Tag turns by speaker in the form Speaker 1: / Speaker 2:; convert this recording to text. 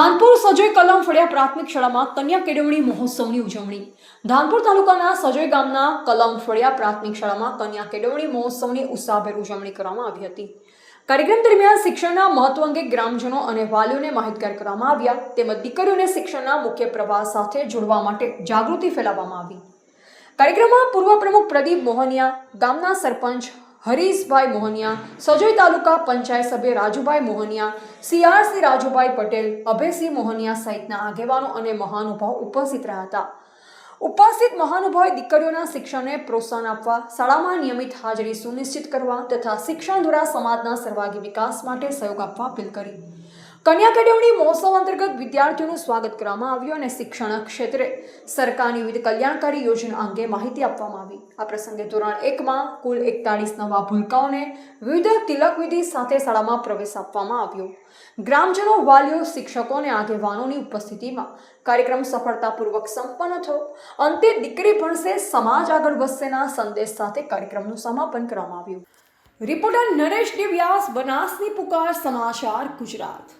Speaker 1: ધાનપુર સજોઈ કલમ ફળિયા પ્રાથમિક શાળામાં કન્યા કેળવણી મહોત્સવની ઉજવણી. ધાનપુર તાલુકાના સજોઈ ગામના કલમ ફળિયા પ્રાથમિક શાળામાં કન્યા કેળવણી મહોત્સવની ઉત્સાહભેર ઉજવણી કરવામાં આવી હતી. કાર્યક્રમ દરમિયાન શિક્ષણના મહત્વ અંગે ગ્રામજનો અને વાલીઓને માહિતગાર કરવામાં આવ્યા તેમજ દીકરીઓને શિક્ષણના મુખ્ય પ્રવાહ સાથે જોડવા માટે જાગૃતિ ફેલાવવામાં આવી. કાર્યક્રમમાં પૂર્વ પ્રમુખ પ્રદીપ મોહનિયા, ગામના સરપંચ હરીશભાઈ મોહનિયા, સજોઈ તાલુકા પંચાયત સભ્ય રાજુભાઈ મોહનિયા, સીઆરસી રાજુભાઈ પટેલ, અભયસિંહ મોહનિયા સહિતના આગેવાનો અને મહાનુભાવો ઉપસ્થિત રહ્યા હતા. ઉપસ્થિત મહાનુભાવોએ દીકરીઓના શિક્ષણને પ્રોત્સાહન આપવા, શાળામાં નિયમિત હાજરી સુનિશ્ચિત કરવા તથા શિક્ષણ દ્વારા સમાજના સર્વાંગી વિકાસ માટે સહયોગ આપવા અપીલ કરી. કન્યા કેળવણી મહોત્સવ અંતર્ગત વિદ્યાર્થીઓનું સ્વાગત કરવામાં આવ્યું અને શિક્ષણ ક્ષેત્રે સરકારની વિવિધ કલ્યાણકારી યોજના અંગે માહિતી આપવામાં આવી. આ પ્રસંગે ધોરણ 1માં કુલ 41 નવા ભૂલકાઓને વિવિધ તિલકવિધિ સાથે શાળામાં પ્રવેશ આપવામાં આવ્યો. ગ્રામજનો, વાલીઓ, શિક્ષકો અને આગેવાનોની ઉપસ્થિતિમાં કાર્યક્રમ સફળતાપૂર્વક સંપન્ન થયો. અંતે દીકરી ભણશે, સમાજ આગળ વધશેના સંદેશ સાથે કાર્યક્રમનું સમાપન કરવામાં આવ્યું. રિપોર્ટર નરેશ ડી વ્યાસ, બનાસની પુકાર સમાચાર, ગુજરાત.